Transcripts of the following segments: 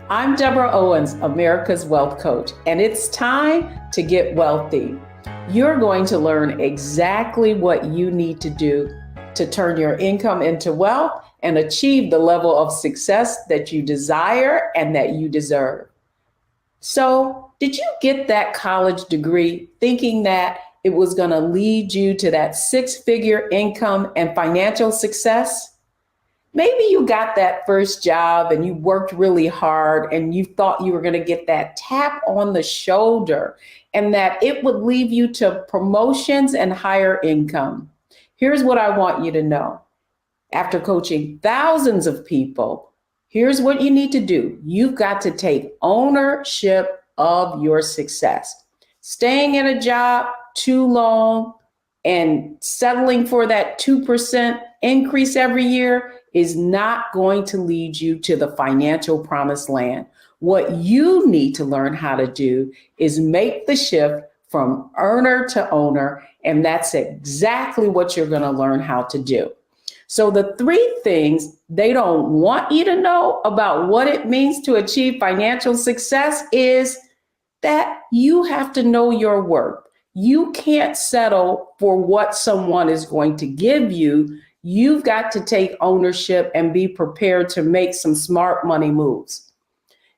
I'm Deborah Owens, America's Wealth Coach, and it's time to get wealthy. You're going to learn exactly what you need to do to turn your income into wealth and achieve the level of success that you desire and that you deserve. So, did you get that college degree thinking that it was going to lead you to that six-figure income and financial success? Maybe you got that first job and you worked really hard and you thought you were going to get that tap on the shoulder and that it would lead you to promotions and higher income. Here's what I want you to know. After coaching thousands of people, here's what you need to do. You've got to take ownership of your success. Staying in a job too long and settling for that 2% increase every year is not going to lead you to the financial promised land. What you need to learn how to do is make the shift from earner to owner, and that's exactly what you're going to learn how to do. So the three things they don't want you to know about what it means to achieve financial success is that you have to know your worth. You can't settle for what someone is going to give you. You've got to take ownership and be prepared to make some smart money moves.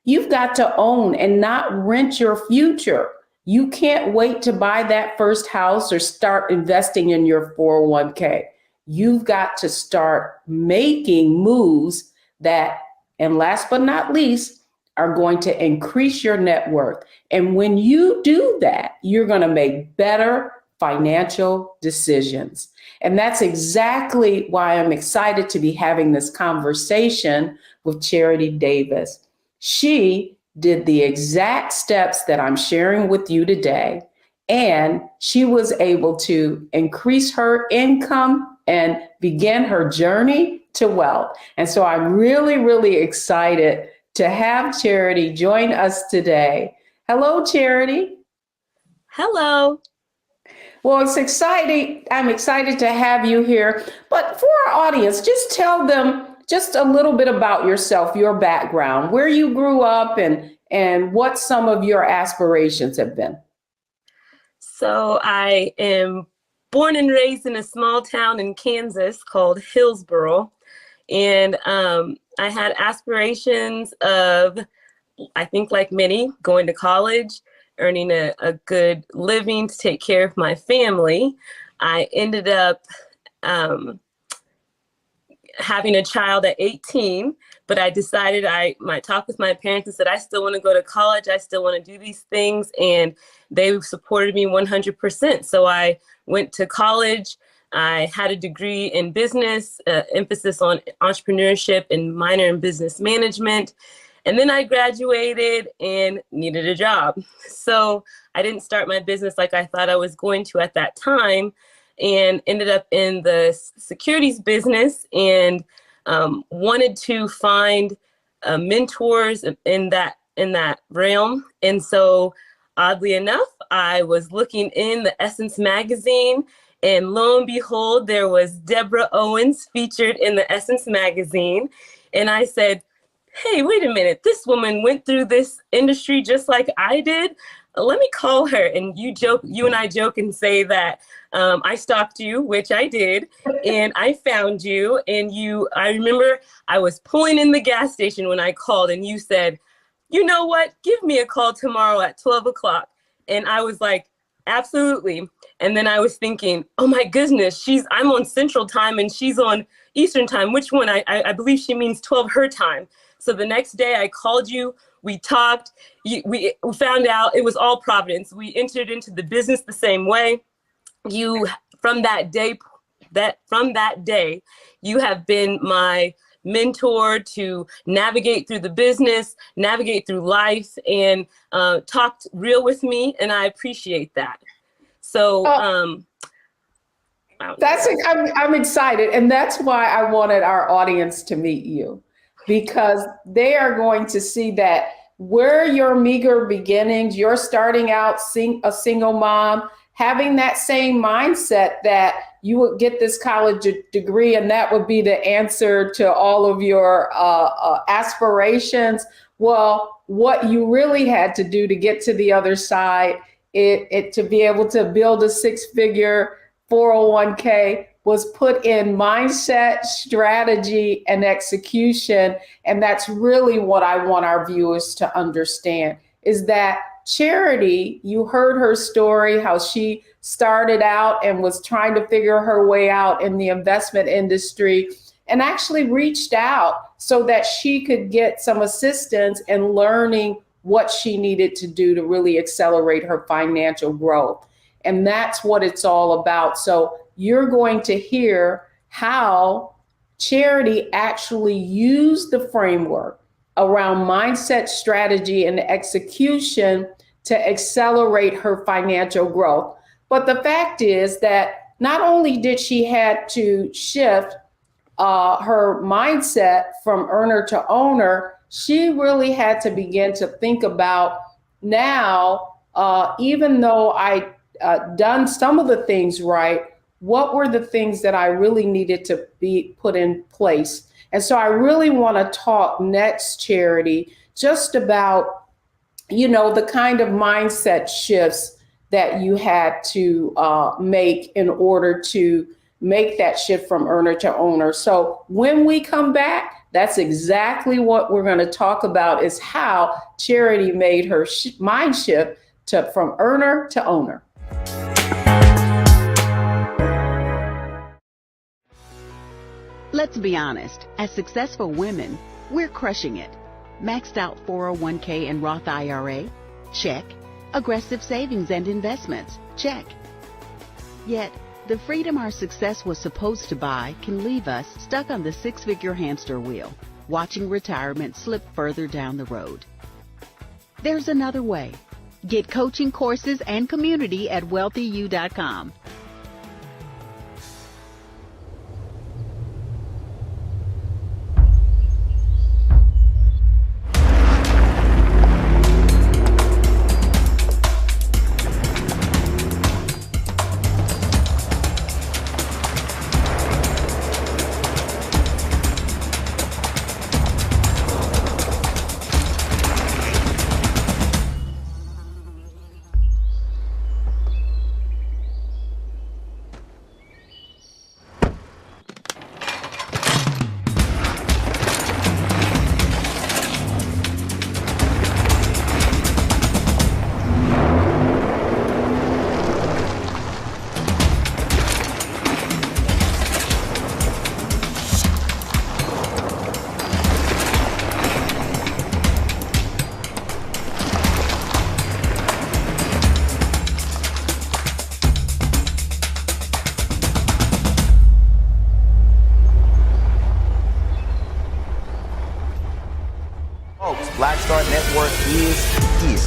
You've got to own and not rent your future. You can't wait to buy that first house or start investing in your 401k. You've got to start making moves that, and last but not least, are going to increase your net worth. And when you do that, you're going to make better financial decisions. And that's exactly why I'm excited to be having this conversation with Charity Davis. She did the exact steps that I'm sharing with you today, and she was able to increase her income and begin her journey to wealth. And so I'm really, really excited to have Charity join us today. Hello, Charity. Hello. Well, it's exciting. I'm excited to have you here. But for our audience, just tell them just a little bit about yourself, your background, where you grew up, and what some of your aspirations have been. So I am born and raised in a small town in Kansas called Hillsboro. And I had aspirations of, I think like many, going to college, earning a good living to take care of my family. I ended up having a child at 18, but I decided I might talk with my parents and said, I still want to go to college. I still want to do these things. And they supported me 100%. So I went to college. I had a degree in business, emphasis on entrepreneurship and minor in business management. And then I graduated and needed a job. So I didn't start my business like I thought I was going to at that time, and ended up in the securities business and wanted to find mentors in that realm. And so oddly enough, I was looking in the Essence magazine, and lo and behold, there was Deborah Owens featured in the Essence magazine. And I said, hey, wait a minute, this woman went through this industry just like I did. Let me call her. And you and I joke and say that I stalked you, which I did, and I found you. And I remember I was pulling in the gas station when I called, and you said, you know what, give me a call tomorrow at 12 o'clock. And I was like, absolutely. And then I was thinking, oh my goodness, I'm on Central Time and she's on Eastern Time. Which one? I believe she means 12 her time. So the next day I called you, we talked, we found out it was all Providence. We entered into the business the same way. From that day, you have been my mentor to navigate through the business, navigate through life, and talked real with me. And I appreciate that. So I'm excited. And that's why I wanted our audience to meet you, because they are going to see that where your meager beginnings, you're starting out a single mom, having that same mindset that you would get this college degree and that would be the answer to all of your aspirations. Well, what you really had to do to get to the other side, to be able to build a six-figure 401k, was put in mindset, strategy, and execution. And that's really what I want our viewers to understand, is that Charity, you heard her story, how she started out and was trying to figure her way out in the investment industry, and actually reached out so that she could get some assistance in learning what she needed to do to really accelerate her financial growth. And that's what it's all about. So you're going to hear how Charity actually used the framework around mindset, strategy, and execution to accelerate her financial growth. But the fact is that not only did she had to shift her mindset from earner to owner, she really had to begin to think about, now, even though I done some of the things right, what were the things that I really needed to be put in place? And so I really want to talk next, Charity, just about, the kind of mindset shifts that you had to make in order to make that shift from earner to owner. So when we come back, that's exactly what we're going to talk about, is how Charity made her mind shift from earner to owner. Let's be honest, as successful women, we're crushing it. Maxed out 401k and Roth IRA? Check. Aggressive savings and investments? Check. Yet, the freedom our success was supposed to buy can leave us stuck on the six-figure hamster wheel, watching retirement slip further down the road. There's another way. Get coaching courses and community at wealthyu.com. Black Star Network is here.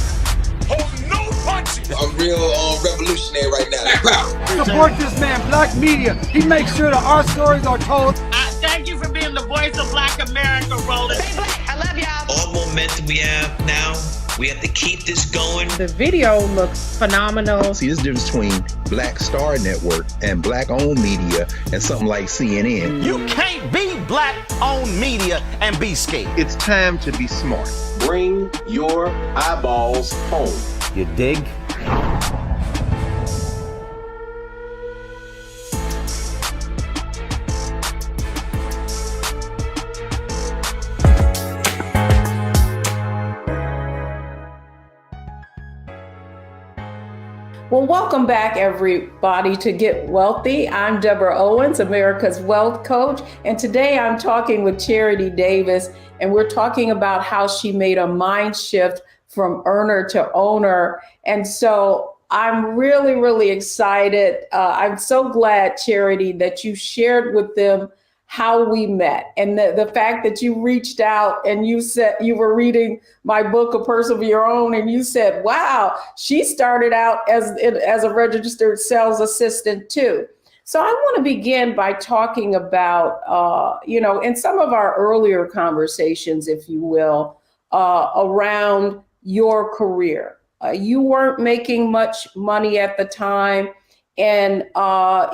Oh, no punches! I'm real revolutionary right now. Support this man, Black Media. He makes sure that our stories are told. Thank you for being the voice of Black America, Roland. Stay black. I love y'all. All momentum we have now, we have to keep this going. The video looks phenomenal. See, there's a difference between Black Star Network and Black-owned media and something like CNN. You can't be Black-owned media and be scared. It's time to be smart. Bring your eyeballs home. You dig? Well, welcome back, everybody, to Get Wealthy. I'm Deborah Owens, America's Wealth Coach, and today I'm talking with Charity Davis, and we're talking about how she made a mind shift from earner to owner. And so I'm really, really excited. I'm so glad, Charity, that you shared with them how we met, and the fact that you reached out and you said you were reading my book, A Purse of Your Own, and you said, wow, she started out as a registered sales assistant too. So I want to begin by talking about, in some of our earlier conversations, if you will, around your career. You weren't making much money at the time, and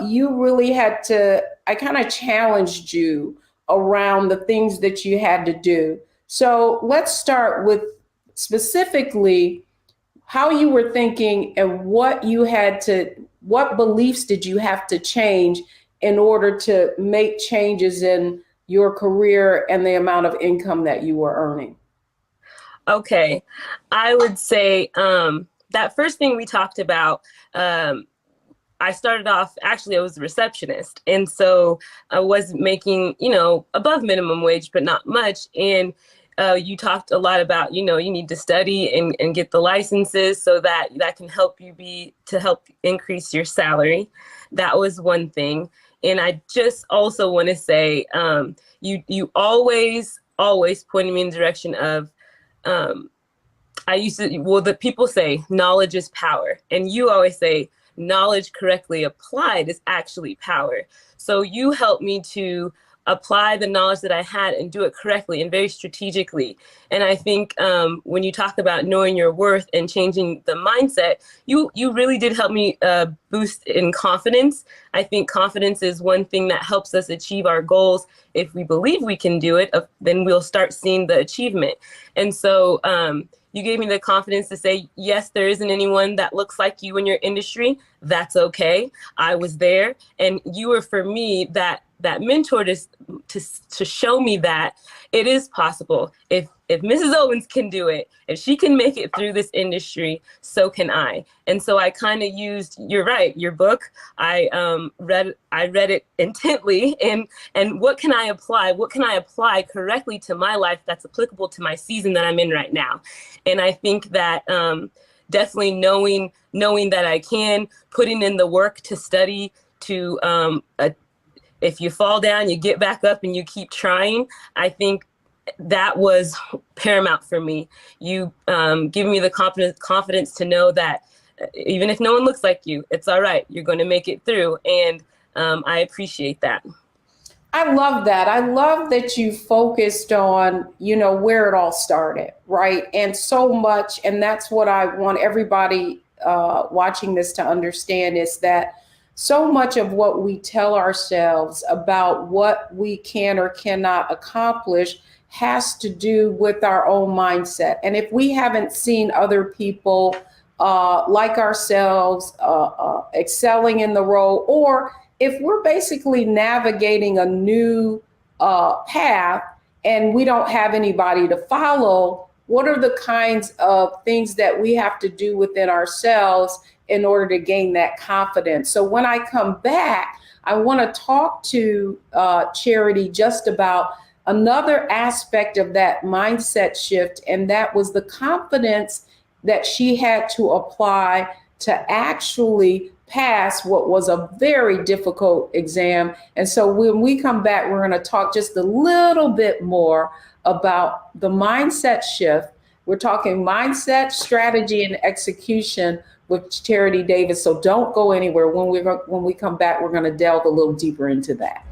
you really had to, I kind of challenged you around the things that you had to do. So let's start with specifically how you were thinking and what beliefs did you have to change in order to make changes in your career and the amount of income that you were earning? Okay, I would say that first thing we talked about, I started off, actually, I was a receptionist. And so I was making, above minimum wage, but not much. And you talked a lot about, you need to study and get the licenses so that can help you to help increase your salary. That was one thing. And I just also want to say, you always pointed me in the direction of, the people say knowledge is power. And you always say knowledge correctly applied is actually power. So you helped me to apply the knowledge that I had and do it correctly and very strategically. And I think when you talk about knowing your worth and changing the mindset, you really did help me boost in confidence. I think confidence is one thing that helps us achieve our goals. If we believe we can do it, then we'll start seeing the achievement. And so you gave me the confidence to say, yes, there isn't anyone that looks like you in your industry. That's okay. I was there. And you were, for me, that mentor to show me that it is possible. If Mrs. Owens can do it, if she can make it through this industry, so can I. And so I kind of used, you're right, your book. I read it intently, and what can I apply? What can I apply correctly to my life that's applicable to my season that I'm in right now? And I think that definitely knowing that I can, putting in the work to study, to if you fall down, you get back up and you keep trying. I think that was paramount for me. You give me the confidence to know that even if no one looks like you, it's all right. You're going to make it through. And I appreciate that. I love that. I love that you focused on, where it all started, right? And so much, and that's what I want everybody watching this to understand, is that so much of what we tell ourselves about what we can or cannot accomplish has to do with our own mindset. And if we haven't seen other people like ourselves excelling in the role, or if we're basically navigating a new path and we don't have anybody to follow, what are the kinds of things that we have to do within ourselves in order to gain that confidence? So when I come back, I want to talk to Charity just about another aspect of that mindset shift, and that was the confidence that she had to apply to actually pass what was a very difficult exam. And so when we come back, we're going to talk just a little bit more about the mindset shift. We're talking mindset, strategy, and execution with Charity Davis. So don't go anywhere. When we come back, we're going to delve a little deeper into that.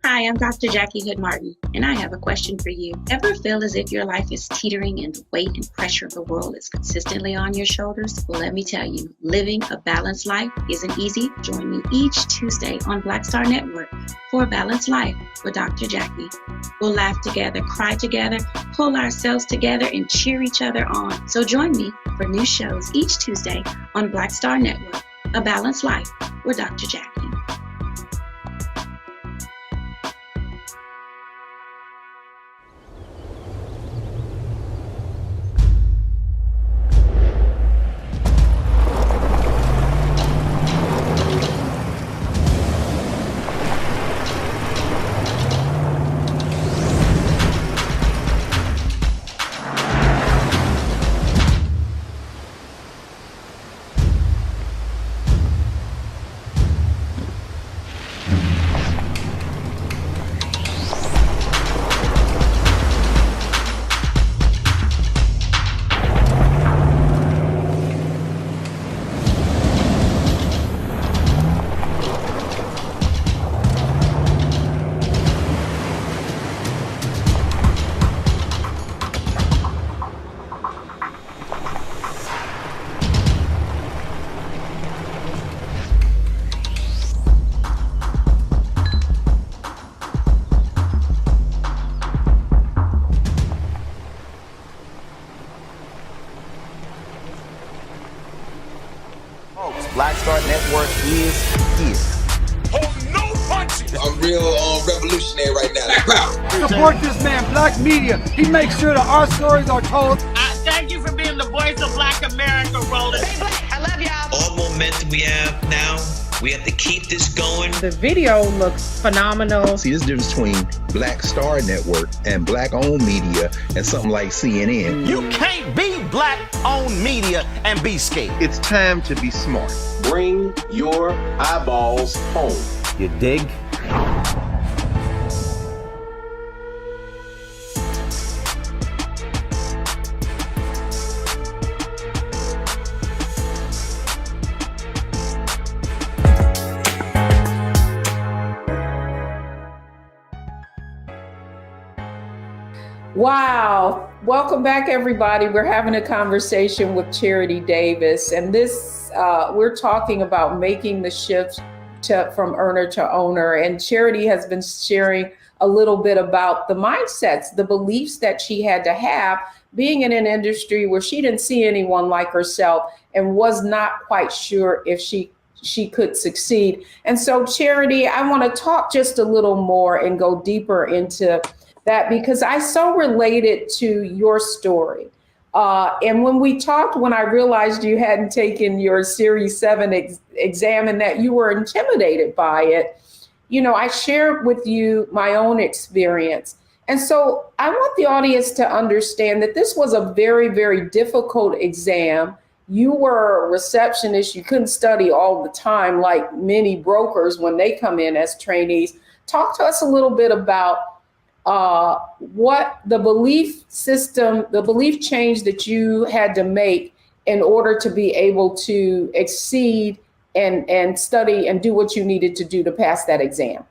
Hi, I'm Dr. Jackie Hood Martin, and I have a question for you. Ever feel as if your life is teetering and the weight and pressure of the world is consistently on your shoulders? Well, let me tell you, living a balanced life isn't easy. Join me each Tuesday on Black Star Network for A Balanced Life with Dr. Jackie. We'll laugh together, cry together, pull ourselves together, and cheer each other on. So join me for new shows each Tuesday on Black Star Network, A Balanced Life with Dr. Jackie. is here. Hold no punches. I'm real revolutionary right now. Support this man, Black Media. He makes sure that our stories are told. Thank you for being the voice of Black America, Roland. Stay black. I love y'all. All momentum we have now, we have to keep this going. The video looks phenomenal. See, there's a difference between Black Star Network and Black-owned media and something like CNN. You can't be black-owned media and be scared. It's time to be smart. Bring your eyeballs home. You dig? Wow. Welcome back, everybody. We're having a conversation with Charity Davis, and this we're talking about making the shift from earner to owner. And Charity has been sharing a little bit about the mindsets, the beliefs that she had to have being in an industry where she didn't see anyone like herself and was not quite sure if she could succeed. And so, Charity, I want to talk just a little more and go deeper into that, because I so related to your story. And when we talked, when I realized you hadn't taken your Series 7 exam and that you were intimidated by it, you know, I shared with you my own experience. And so I want the audience to understand that this was a very, very difficult exam. You were a receptionist. You couldn't study all the time like many brokers when they come in as trainees. Talk to us a little bit about what the belief system, the belief change that you had to make in order to be able to exceed and study and do what you needed to do to pass that exam.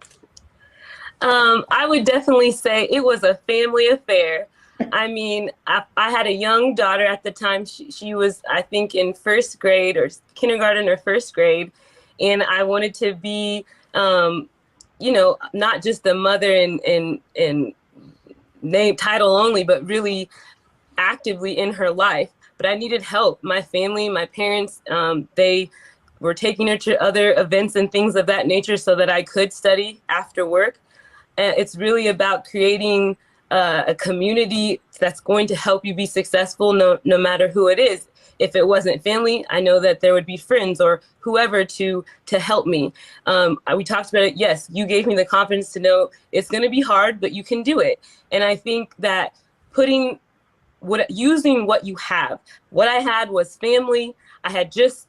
I would definitely say it was a family affair. I mean, I had a young daughter at the time. She was, I think, in first grade or kindergarten or first grade. And I wanted to be, you know, not just the mother in name title only, but really actively in her life. But I needed help. My family, my parents, they were taking her to other events and things of that nature so that I could study after work. And it's really about creating a community that's going to help you be successful, no matter who it is. If it wasn't family, I know that there would be friends or whoever to help me. We talked about it. Yes, you gave me the confidence to know it's going to be hard, but you can do it. And I think that using what you have. What I had was family. I had just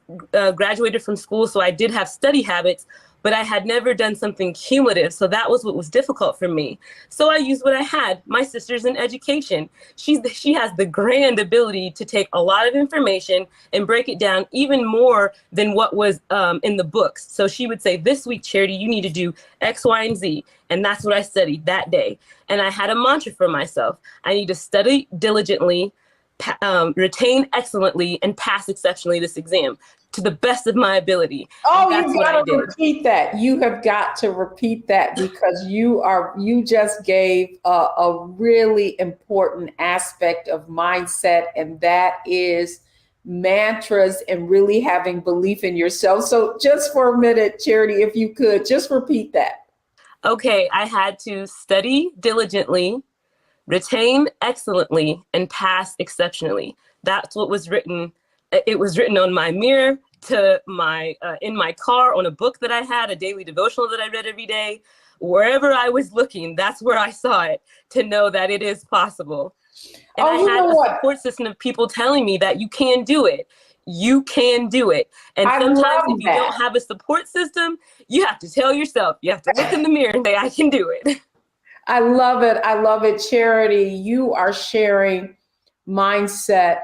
graduated from school, so I did have study habits, but I had never done something cumulative. So that was what was difficult for me. So I used what I had. My sister's in education. She has the grand ability to take a lot of information and break it down even more than what was in the books. So she would say, this week, Charity, you need to do X, Y, and Z. And that's what I studied that day. And I had a mantra for myself. I need to study diligently, retain excellently, and pass exceptionally this exam to the best of my ability. Oh, you got to repeat that. You have got to repeat that, because you just gave a really important aspect of mindset, and that is mantras and really having belief in yourself. So just for a minute, Charity, if you could just repeat that. Okay, I had to study diligently, retain excellently, and pass exceptionally. That's what was written. It was written on my mirror, to my in my car, on a book that I had, a daily devotional that I read every day. Wherever I was looking, that's where I saw it, to know that it is possible. And I had a support system of people telling me that you can do it. You can do it. And sometimes if you don't have a support system, you have to tell yourself, you have to look in the mirror and say, I can do it. I love it. I love it. Charity, you are sharing mindset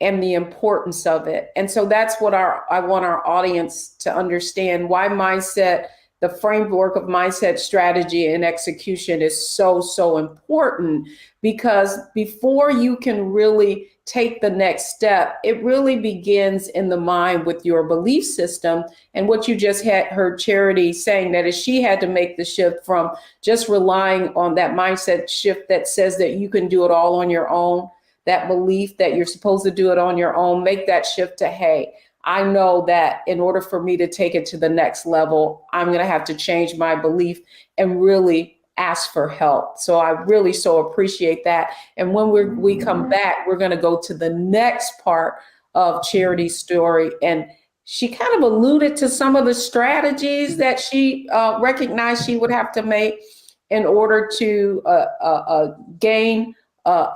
and the importance of it. And so that's what I want our audience to understand, why mindset, the framework of mindset, strategy, and execution is so, so important. Because before you can really take the next step, it really begins in the mind with your belief system. And what you just heard Charity saying, that is, she had to make the shift from just relying on that mindset shift that says that you can do it all on your own, that belief that you're supposed to do it on your own, make that shift to, hey, I know that in order for me to take it to the next level, I'm going to have to change my belief and really ask for help. So I really so appreciate that. And when we come back, we're going to go to the next part of Charity's story. And she kind of alluded to some of the strategies that she recognized she would have to make in order to gain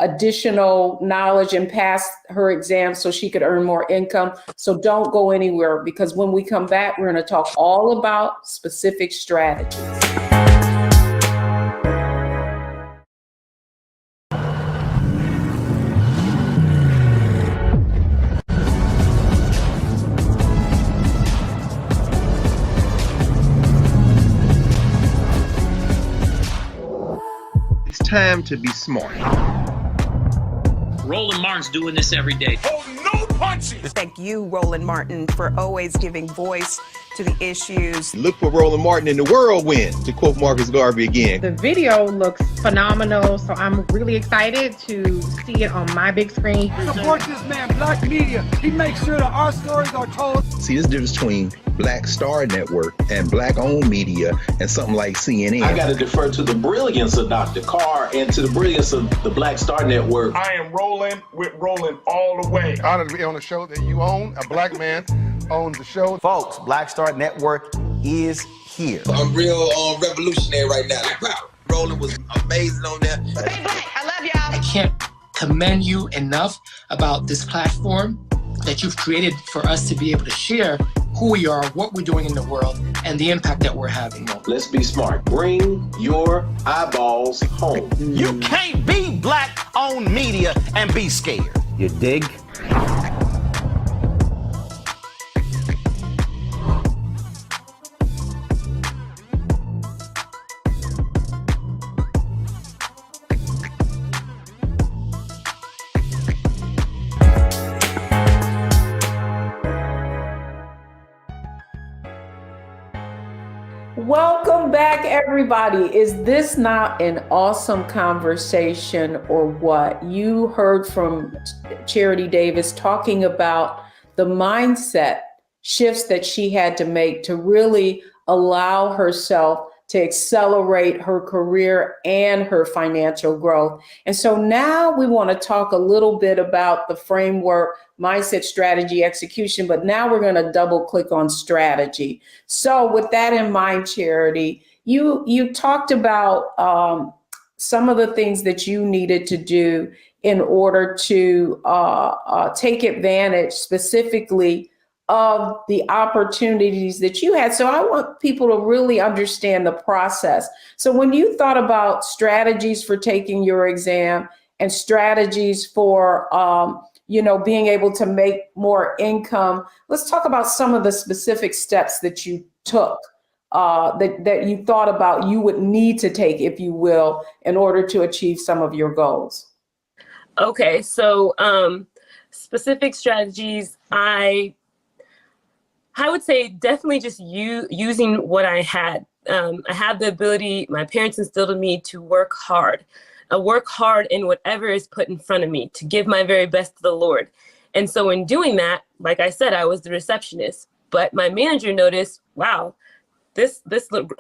additional knowledge and pass her exam so she could earn more income. So don't go anywhere, because when we come back, we're going to talk all about specific strategies. It's time to be smart. Roland Martin's doing this every day. Oh, no punches! Thank you, Roland Martin, for always giving voice to the issues. Look for Roland Martin in the whirlwind, to quote Marcus Garvey again. The video looks phenomenal, so I'm really excited to see it on my big screen. Support this man, Black Media. He makes sure that our stories are told. See, this difference between Black Star Network and Black-owned media and something like CNN. I got to defer to the brilliance of Dr. Carr and to the brilliance of the Black Star Network. I am rolling with Roland all the way. Honored to be on a show that you own. A black man owns the show. Folks, Black Star Network is here. I'm real revolutionary right now. Like, wow, Roland was amazing on there. Hey, Black, I love y'all. I can't commend you enough about this platform that you've created for us to be able to share who we are, what we're doing in the world, and the impact that we're having. Let's be smart. Bring your eyeballs home. You can't be Black-owned media and be scared. You dig? Welcome back, everybody. Is this not an awesome conversation or what? You heard from Charity Davis talking about the mindset shifts that she had to make to really allow herself to accelerate her career and her financial growth. And so now we want to talk a little bit about the framework, mindset, strategy, execution, but now we're going to double click on strategy. So with that in mind, Charity, you talked about some of the things that you needed to do in order to take advantage specifically of the opportunities that you had. So I want people to really understand the process. So when you thought about strategies for taking your exam and strategies for, being able to make more income, let's talk about some of the specific steps that you took, that you thought about you would need to take, if you will, in order to achieve some of your goals. Okay, so specific strategies, I would say definitely just using what I had. I have the ability, my parents instilled in me to work hard in whatever is put in front of me, to give my very best to the Lord. And so in doing that, like I said, I was the receptionist, but my manager noticed, wow, this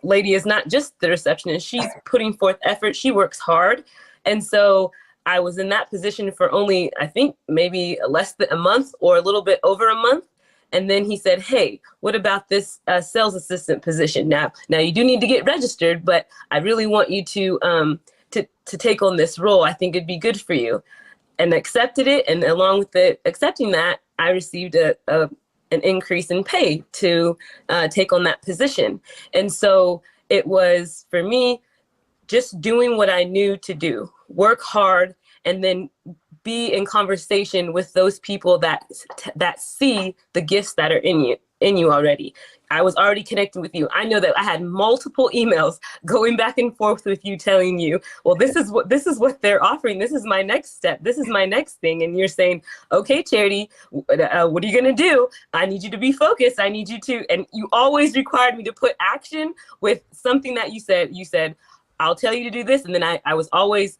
lady is not just the receptionist. She's putting forth effort. She works hard. And so I was in that position for only, I think, maybe less than a month or a little bit over a month. And then he said, hey, what about this sales assistant position? Now you do need to get registered, but I really want you to take on this role. I think it'd be good for you. And accepted it. And along with accepting that, I received an increase in pay to take on that position. And so it was, for me, just doing what I knew to do, work hard, and then be in conversation with those people that see the gifts that are in you already. I was already connecting with you. I know that I had multiple emails going back and forth with you telling you, well, this is what they're offering. This is my next step. This is my next thing. And you're saying, okay, Charity, what are you going to do? I need you to be focused. I need you to, and you always required me to put action with something that you said, I'll tell you to do this. And then I was always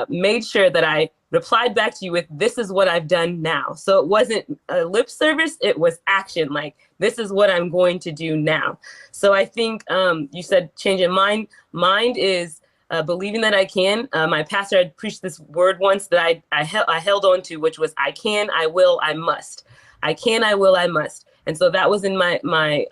made sure that I replied back to you with, this is what I've done now. So it wasn't a lip service, it was action. Like, this is what I'm going to do now. So I think you said changing mind. Mind is believing that I can. My pastor had preached this word once that I held on to, which was, I can, I will, I must. I can, I will, I must. And so that was in my mind,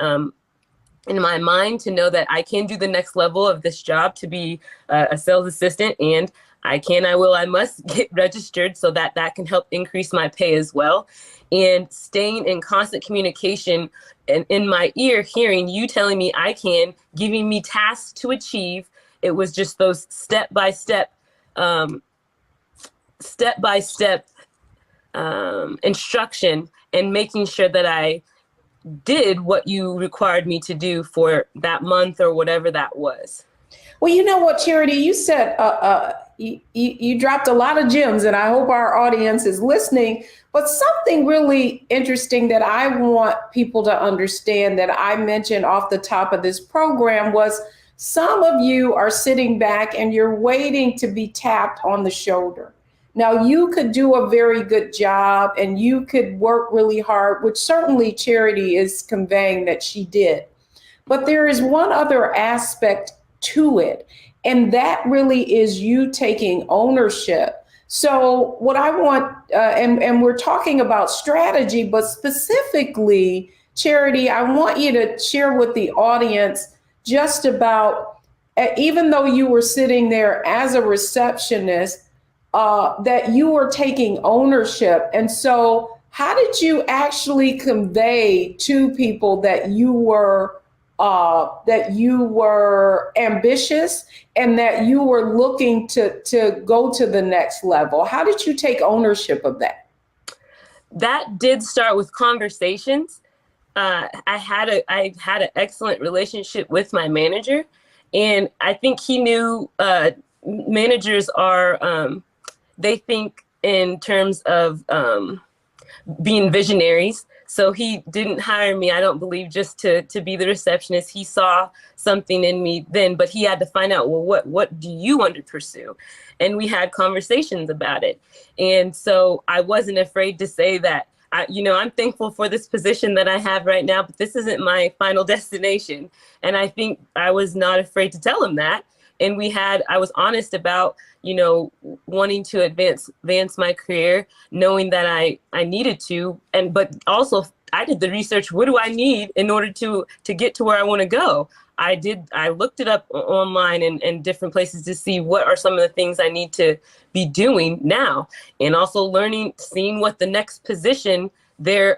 to know that I can do the next level of this job, to be a sales assistant, and I can, I will, I must get registered so that that can help increase my pay as well. And staying in constant communication and in my ear, hearing you telling me I can, giving me tasks to achieve. It was just those step-by-step instruction, and making sure that I did what you required me to do for that month or whatever that was. Well, you know what, Charity, you said you dropped a lot of gems, and I hope our audience is listening. But something really interesting that I want people to understand, that I mentioned off the top of this program, was some of you are sitting back and you're waiting to be tapped on the shoulder. Now, you could do a very good job and you could work really hard, which certainly Charity is conveying that she did. But there is one other aspect to it, and that really is you taking ownership. So what I want, and we're talking about strategy, but specifically, Charity, I want you to share with the audience just about, even though you were sitting there as a receptionist, that you were taking ownership. And so how did you actually convey to people that you were ambitious and that you were looking to go to the next level? How did you take ownership of that? That did start with conversations. I had an excellent relationship with my manager, and I think he knew managers are, they think in terms of being visionaries. So he didn't hire me, I don't believe, just to be the receptionist. He saw something in me then, but he had to find out, well, what do you want to pursue? And we had conversations about it. And so I wasn't afraid to say that, I'm thankful for this position that I have right now, but this isn't my final destination. And I think I was not afraid to tell him that. And I was honest about, wanting to advance my career, knowing that I needed to, but also I did the research. What do I need in order to get to where I want to go? I looked it up online and different places to see what are some of the things I need to be doing now, and also seeing what the next position, their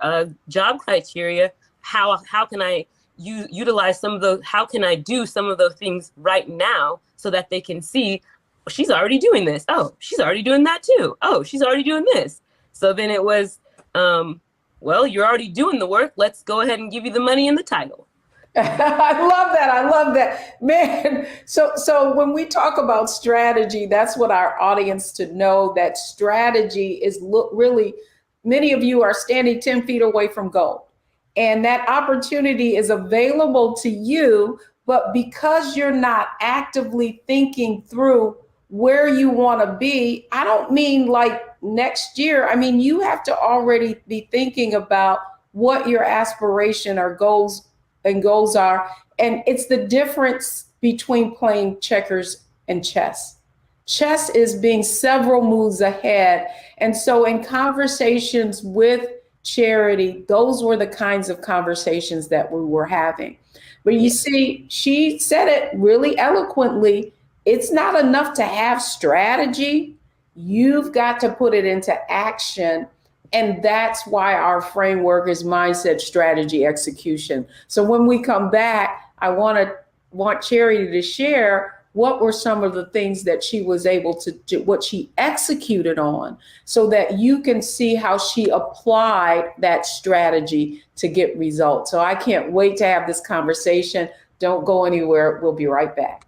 job criteria, how can I utilize some of those, how can I do some of those things right now so that they can see, she's already doing this. Oh, she's already doing that too. Oh, she's already doing this. So then it was, well, you're already doing the work. Let's go ahead and give you the money and the title. I love that, man. So when we talk about strategy, that's what our audience to know, that strategy is really, many of you are standing 10 feet away from goal, and that opportunity is available to you. But because you're not actively thinking through where you want to be, I don't mean like next year. I mean, you have to already be thinking about what your aspiration or goals are. And it's the difference between playing checkers and chess. Chess is being several moves ahead. And so in conversations with Charity, those were the kinds of conversations that we were having. But you see, she said it really eloquently. It's not enough to have strategy. You've got to put it into action. And that's why our framework is mindset, strategy, execution. So when we come back, I want Charity to share what were some of the things that she was able to do, what she executed on, so that you can see how she applied that strategy to get results. So I can't wait to have this conversation. Don't go anywhere. We'll be right back.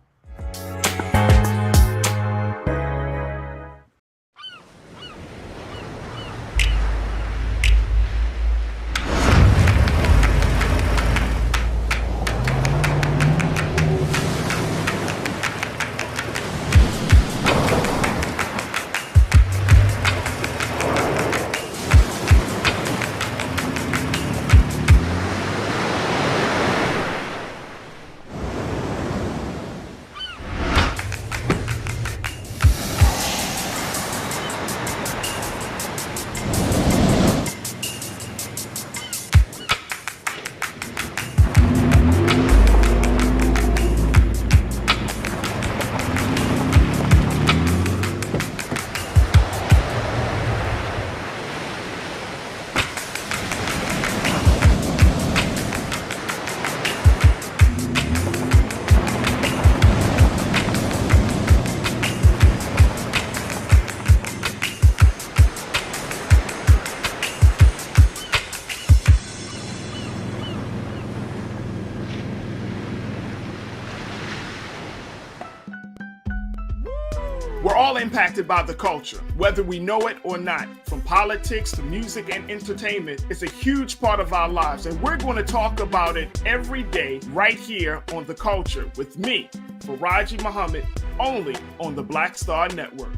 We're all impacted by the culture, whether we know it or not. From politics to music and entertainment, it's a huge part of our lives, and we're going to talk about it every day right here on The Culture with me, Faraji Muhammad, only on the Black Star Network.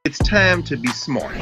It's time to be smart.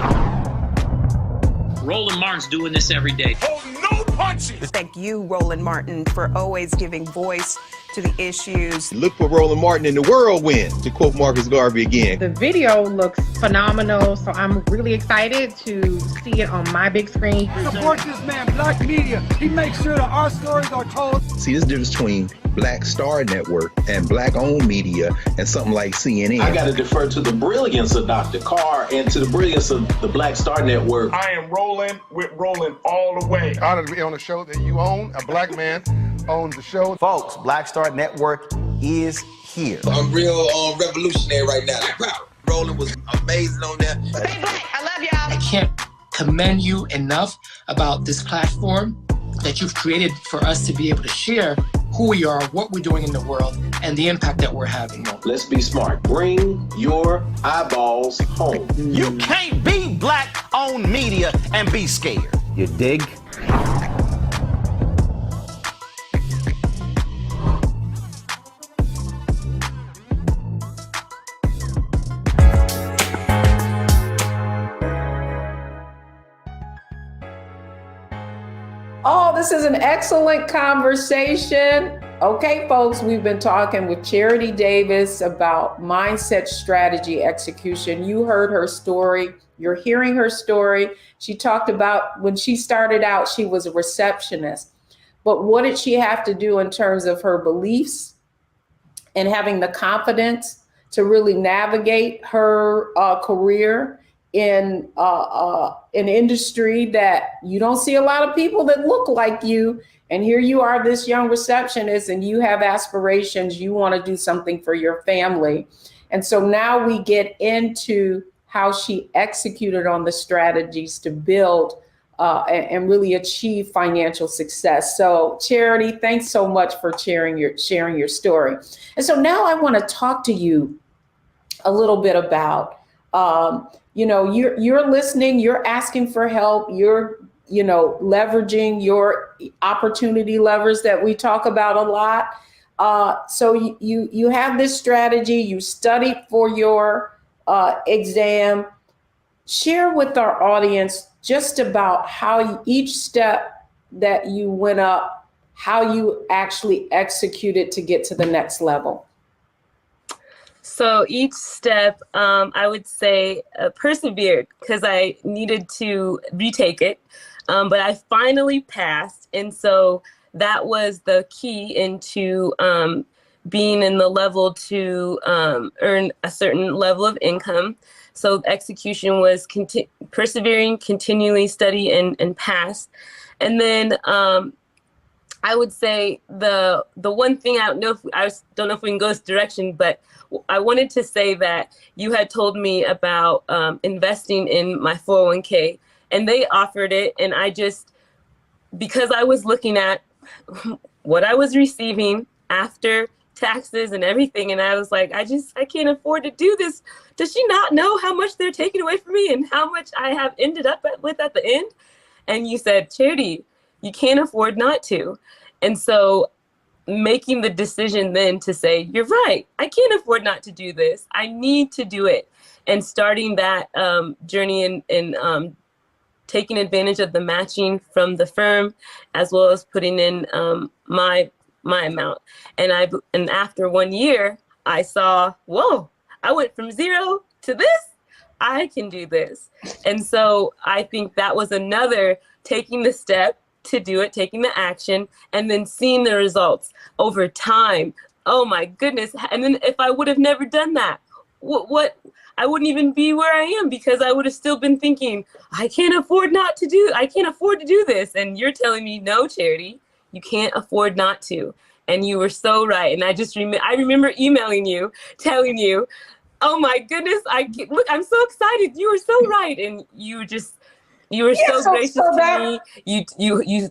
Roland Martin's doing this every day. Oh, no punches! Thank you, Roland Martin, for always giving voice to the issues. Look for Roland Martin in the whirlwind, to quote Marcus Garvey again. The video looks phenomenal, so I'm really excited to see it on my big screen. Support this man, Black Media. He makes sure that our stories are told. See, there's a difference between Black Star Network and Black-owned media and something like CNN. I got to defer to the brilliance of Dr. Carr and to the brilliance of the Black Star Network. I am rolling with Roland all the way. Honored to be on a show that you own. A black man owns the show. Folks, Black Star Network is here. I'm real revolutionary right now. Like, wow, Roland was amazing on there. Stay black. I love y'all. I can't commend you enough about this platform that you've created for us to be able to share who we are, what we're doing in the world, and the impact that we're having. Let's be smart. Bring your eyeballs home. You can't be Black-owned media and be scared. You dig? Oh, this is an excellent conversation. Okay, folks, we've been talking with Charity Davis about mindset, strategy, execution. You heard her story. You're hearing her story. She talked about when she started out, she was a receptionist. But what did she have to do in terms of her beliefs and having the confidence to really navigate her career in an industry that you don't see a lot of people that look like you. And here you are, this young receptionist, and you have aspirations. You want to do something for your family. And so now we get into how she executed on the strategies to build and really achieve financial success. So Charity, thanks so much for sharing your story. And so now I want to talk to you a little bit about you're listening, you're asking for help, you're, leveraging your opportunity levers that we talk about a lot. So you have this strategy, you studied for your exam. Share with our audience just about how each step that you went up, how you actually executed to get to the next level. So each step, I would say persevered because I needed to retake it, but I finally passed. And so that was the key into being in the level to earn a certain level of income. So execution was persevering, continually study and pass. And then I would say the one thing I don't know if we can go this direction, but I wanted to say that you had told me about investing in my 401k, and they offered it. And because I was looking at what I was receiving after taxes and everything, and I was like, I can't afford to do this. Does she not know how much they're taking away from me and how much I have ended up with at the end? And you said, Charity, you can't afford not to. And so making the decision then to say, you're right, I can't afford not to do this. I need to do it. And starting that journey and taking advantage of the matching from the firm, as well as putting in my amount. And after 1 year, I saw, whoa, I went from zero to this. I can do this. And so I think that was another taking the step to do it, taking the action, and then seeing the results over time. Oh my goodness. And then if I would have never done that, what I wouldn't even be where I am, because I would have still been thinking, I can't afford to do this. And you're telling me, no, Charity, you can't afford not to. And you were so right. And I remember emailing you, telling you, oh my goodness, I'm so excited. You were so right. And you just You were so gracious to me.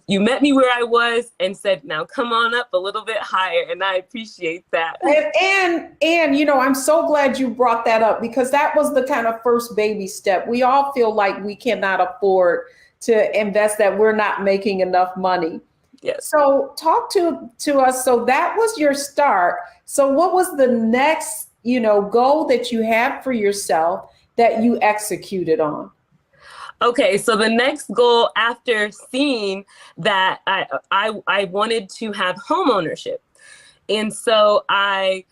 You met me where I was and said, now come on up a little bit higher. And I appreciate that. And you know, I'm so glad you brought that up, because that was the kind of first baby step. We all feel like we cannot afford to invest, that we're not making enough money. Yes. So talk to us. So that was your start. So what was the next, you know, goal that you had for yourself that you executed on? Okay, so the next goal after seeing that, I wanted to have home ownership. And so I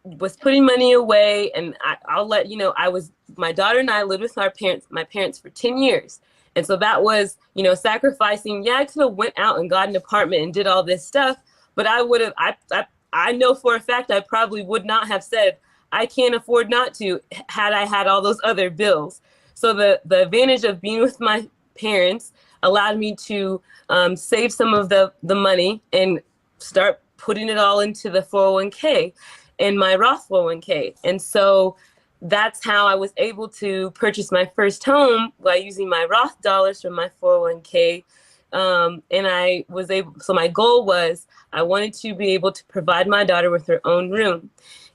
was putting money away, and I'll let you know, my daughter and I lived with my parents for 10 years. And so that was, you know, sacrificing. Yeah, I could have went out and got an apartment and did all this stuff, but I know for a fact I probably would not have said, I can't afford not to, had I had all those other bills. So the advantage of being with my parents allowed me to save some of the money and start putting it all into the 401k and my Roth 401k. And so that's how I was able to purchase my first home by using my Roth dollars from my 401k. And I was able, so my goal was I wanted to be able to provide my daughter with her own room.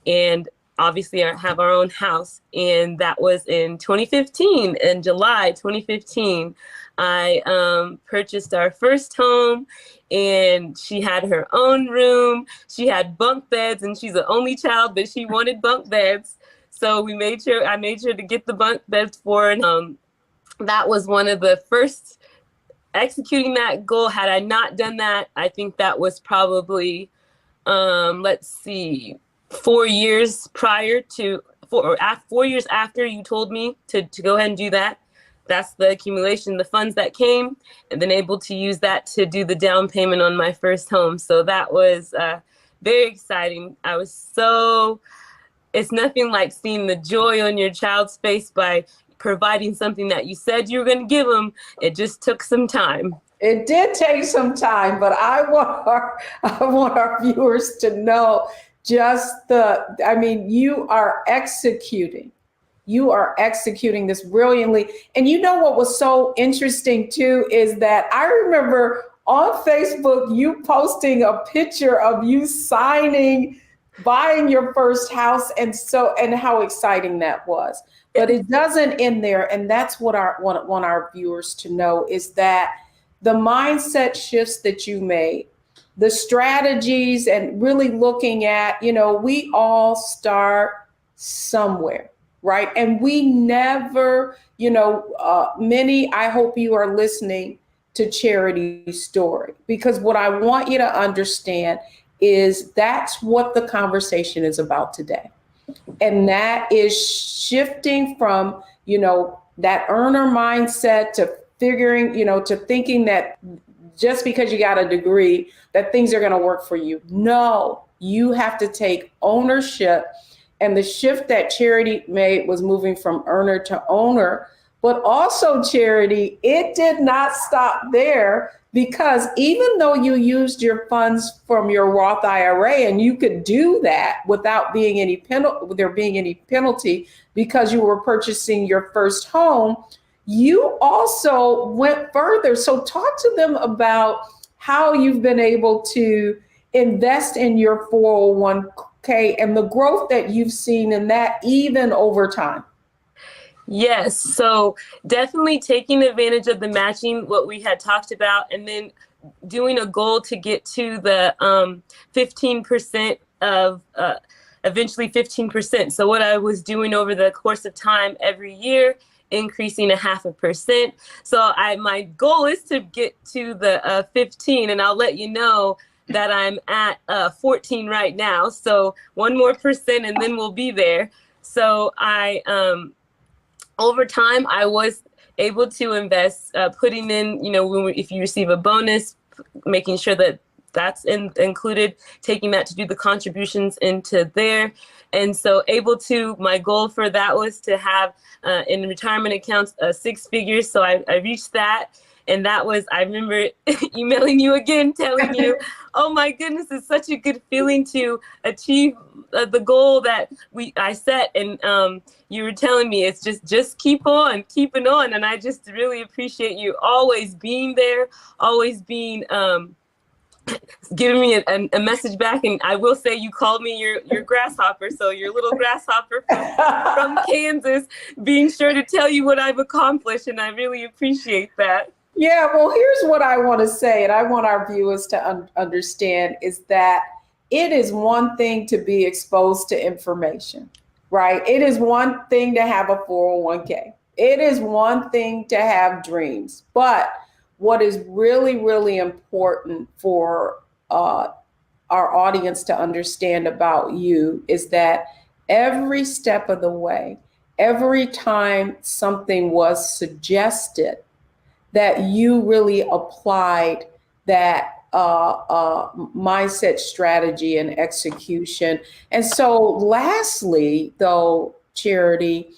And obviously I have our own house. And that was in 2015, in July 2015, I purchased our first home, and she had her own room. She had bunk beds, and she's an only child, but she wanted bunk beds. So I made sure to get the bunk beds for her. And that was one of the first executing that goal. Had I not done that, I think that was probably, 4 years prior to, 4 years after you told me to go ahead and do that. That's the accumulation, the funds that came, and then able to use that to do the down payment on my first home. So that was very exciting. It's nothing like seeing the joy on your child's face by providing something that you said you were going to give them. It just took some time. It did take some time, but I want our viewers to know you are executing. You are executing this brilliantly. And you know what was so interesting too is that I remember on Facebook you posting a picture of you buying your first house, and how exciting that was. But it doesn't end there, and that's what I want our viewers to know, is that the mindset shifts that you made, the strategies, and really looking at, you know, we all start somewhere, right? And we never, many, I hope you are listening to Charity's story, because what I want you to understand is that's what the conversation is about today. And that is shifting from, that earner mindset to figuring, to thinking that just because you got a degree that things are going to work for you. No, you have to take ownership. And the shift that Charity made was moving from earner to owner. But also, Charity, it did not stop there, because even though you used your funds from your Roth IRA, and you could do that without being there being any penalty because you were purchasing your first home, you also went further. So talk to them about how you've been able to invest in your 401k and the growth that you've seen in that even over time. Yes, so definitely taking advantage of the matching, what we had talked about, and then doing a goal to get to the 15% of eventually 15%. So what I was doing over the course of time every year, increasing 0.5%. So my goal is to get to the 15, and I'll let you know that I'm at 14 right now. So 1 more percent, and then we'll be there. So over time, I was able to invest, putting in, if you receive a bonus, making sure that that's included, taking that to do the contributions into there. And so my goal for that was to have in retirement accounts 6 figures. So I reached that. And that was, I remember emailing you again, telling you, oh my goodness, it's such a good feeling to achieve the goal that I set. And you were telling me it's just keep on, keeping on. And I just really appreciate you always being there, always being giving me a message back. And I will say you called me your grasshopper, so your little grasshopper from Kansas, being sure to tell you what I've accomplished, and I really appreciate that. Yeah, well, here's what I want to say, and I want our viewers to understand, is that it is one thing to be exposed to information, right? It is one thing to have a 401k. It is one thing to have dreams, but what is really, really important for our audience to understand about you is that every step of the way, every time something was suggested, that you really applied that mindset, strategy, and execution. And so lastly, though, Charity,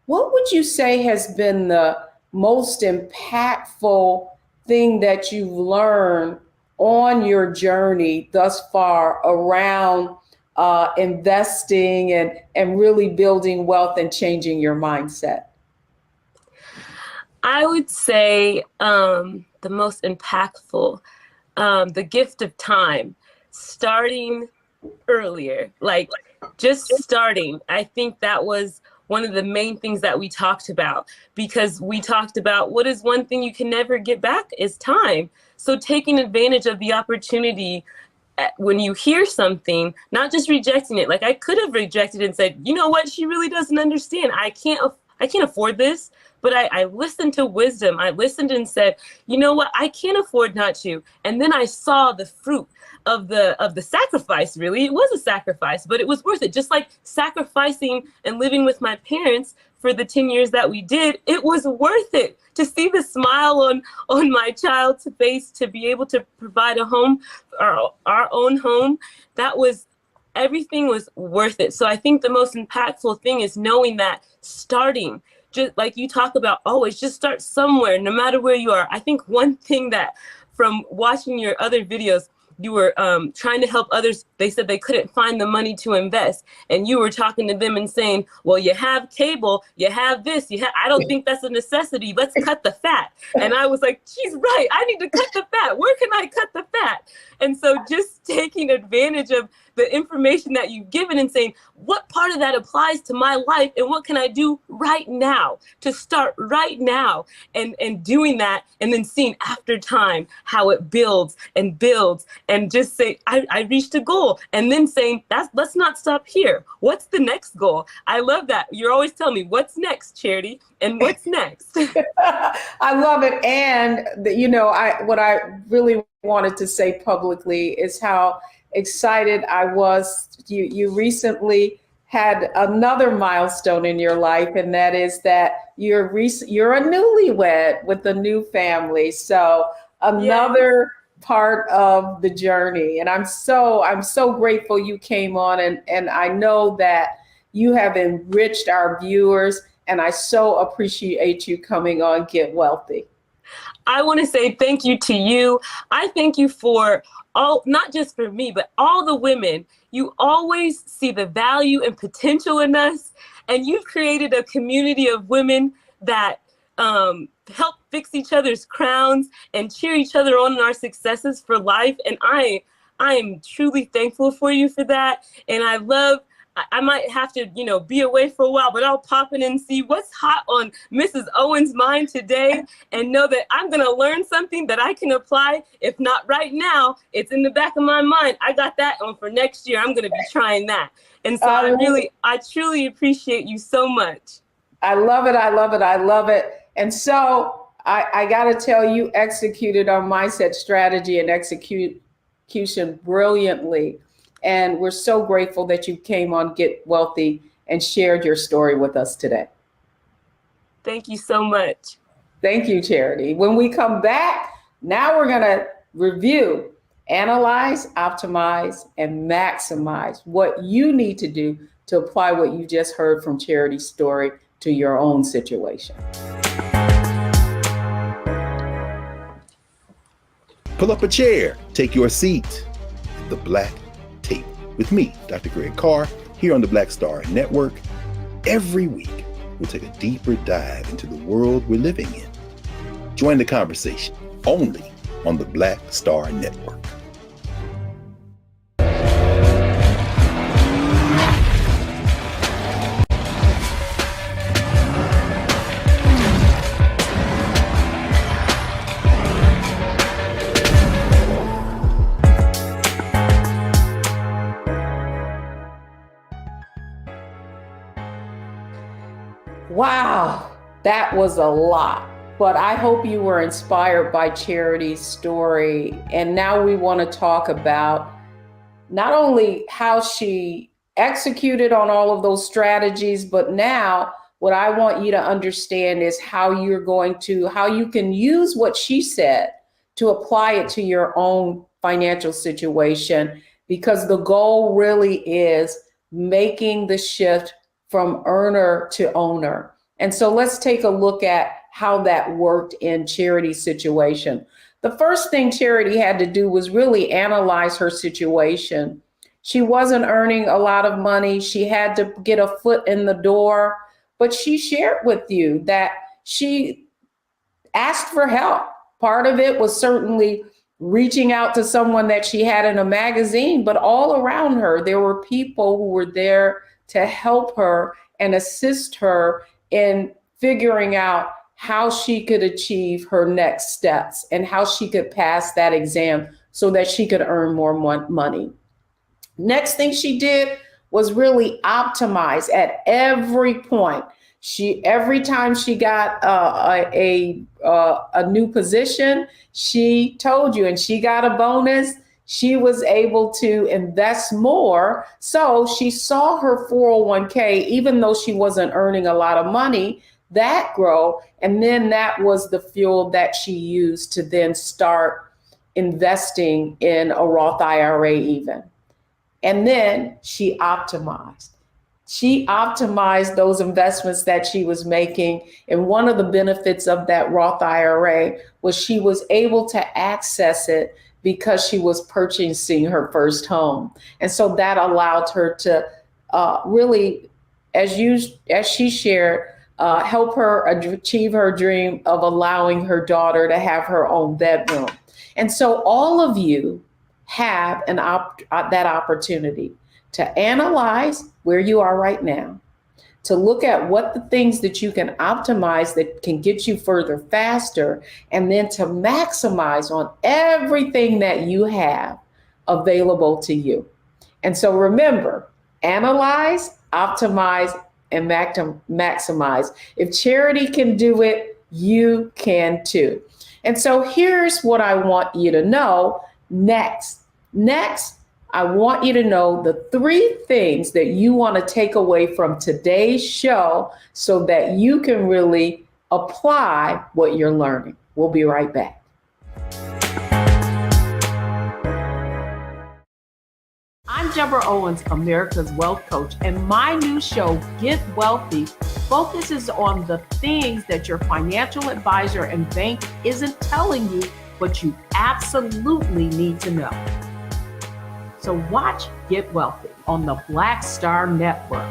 what would you say has been the most impactful thing that you've learned on your journey thus far around investing and really building wealth and changing your mindset? I would say the most impactful, the gift of time, starting earlier, like just starting. I think that was one of the main things that we talked about, because we talked about what is one thing you can never get back is time. So taking advantage of the opportunity when you hear something, not just rejecting it. Like I could have rejected it and said, you know what, she really doesn't understand. I can't afford this. But I listened to wisdom. I listened and said, you know what, I can't afford not to. And then I saw the fruit of the sacrifice. Really, it was a sacrifice, but it was worth it. Just like sacrificing and living with my parents for the 10 years that we did, it was worth it to see the smile on my child's face, to be able to provide a home, our own home. Everything was worth it. So I think the most impactful thing is knowing that starting, just like you talk about, always just start somewhere, no matter where you are. I think one thing that from watching your other videos, you were trying to help others. They said they couldn't find the money to invest. And you were talking to them and saying, well, you have cable, you have this, I don't think that's a necessity. Let's cut the fat. And I was like, she's right. I need to cut the fat. Where can I cut the fat? And so just taking advantage of the information that you've given and saying, what part of that applies to my life and what can I do right now to start right now, and doing that, and then seeing after time how it builds and builds, and just say, I reached a goal, and then saying, let's not stop here. What's the next goal? I love that. You're always telling me, what's next, Charity? And what's next? I love it. And what I really wanted to say publicly is how excited I was. You recently had another milestone in your life, and that is that you're a newlywed with a new family. So another part of the journey. And I'm so grateful you came on, and I know that you have enriched our viewers, and I so appreciate you coming on Get Wealthy. I want to say thank you to you. I thank you for all, not just for me, but all the women. You always see the value and potential in us, and you've created a community of women that help fix each other's crowns and cheer each other on in our successes for life. And I am truly thankful for you for that. And I might have to, be away for a while, but I'll pop in and see what's hot on Mrs. Owens' mind today, and know that I'm going to learn something that I can apply. If not right now, it's in the back of my mind. I got that on for next year. I'm going to be trying that. And so I truly appreciate you so much. I love it. I love it. I love it. And so I got to tell you, executed on mindset, strategy, and execution brilliantly. And we're so grateful that you came on Get Wealthy and shared your story with us today. Thank you so much. Thank you, Charity. When we come back, now we're going to review, analyze, optimize, and maximize what you need to do to apply what you just heard from Charity's story to your own situation. Pull up a chair, take your seat. The Black Tape with me, Dr. Greg Carr, here on the Black Star Network. Every week, we'll take a deeper dive into the world we're living in. Join the conversation only on the Black Star Network. Wow, that was a lot. But I hope you were inspired by Charity's story. And now we want to talk about not only how she executed on all of those strategies, but now what I want you to understand is how you can use what she said to apply it to your own financial situation, because the goal really is making the shift from earner to owner. And so let's take a look at how that worked in Charity's situation. The first thing Charity had to do was really analyze her situation. She wasn't earning a lot of money. She had to get a foot in the door, but she shared with you that she asked for help. Part of it was certainly reaching out to someone that she had in a magazine, but all around her, there were people who were there to help her and assist her in figuring out how she could achieve her next steps and how she could pass that exam so that she could earn more money. Next thing she did was really optimize at every point. Every time she got a new position, she told you, and she got a bonus, she was able to invest more. So she saw her 401k, even though she wasn't earning a lot of money, that grow. And then that was the fuel that she used to then start investing in a Roth IRA even. And then she optimized. She optimized those investments that she was making. And one of the benefits of that Roth IRA was she was able to access it because she was purchasing her first home. And so that allowed her to really, as she shared, help her achieve her dream of allowing her daughter to have her own bedroom. And so all of you have that opportunity to analyze where you are right now, to look at what the things that you can optimize that can get you further faster, and then to maximize on everything that you have available to you. And so remember, analyze, optimize, and maximize. If Charity can do it, you can too. And so here's what I want you to know next. Next, I want you to know the 3 things that you want to take away from today's show so that you can really apply what you're learning. We'll be right back. I'm Deborah Owens, America's Wealth Coach, and my new show, Get Wealthy, focuses on the things that your financial advisor and bank isn't telling you, but you absolutely need to know. So watch Get Wealthy on the Black Star Network.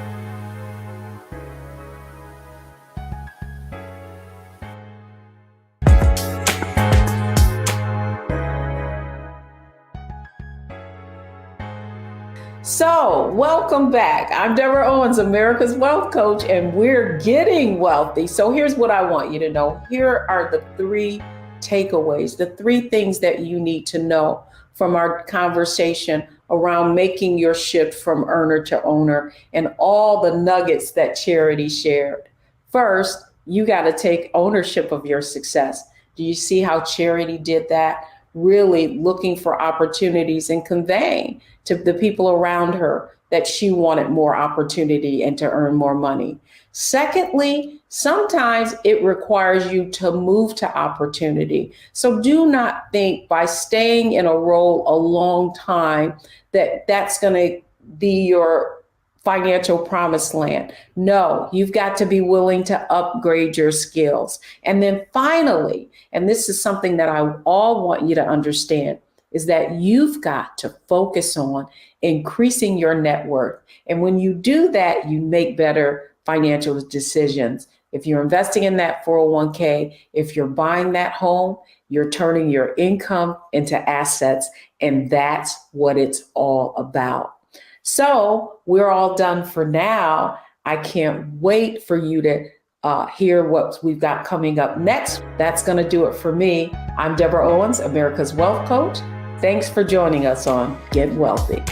So, welcome back. I'm Deborah Owens, America's Wealth Coach, and we're getting wealthy. So here's what I want you to know. Here are the 3 takeaways, the 3 things that you need to know from our conversation around making your shift from earner to owner and all the nuggets that Charity shared. First, you got to take ownership of your success. Do you see how Charity did that? Really looking for opportunities and conveying to the people around her that she wanted more opportunity and to earn more money. Secondly, sometimes it requires you to move to opportunity. So do not think by staying in a role a long time that that's going to be your financial promised land. No, you've got to be willing to upgrade your skills. And then finally, and this is something that I all want you to understand, is that you've got to focus on increasing your net worth. And when you do that, you make better financial decisions. If you're investing in that 401k, if you're buying that home, you're turning your income into assets, and that's what it's all about. So we're all done for now. I can't wait for you to hear what we've got coming up next. That's going to do it for me. I'm Deborah Owens, America's Wealth Coach. Thanks for joining us on Get Wealthy.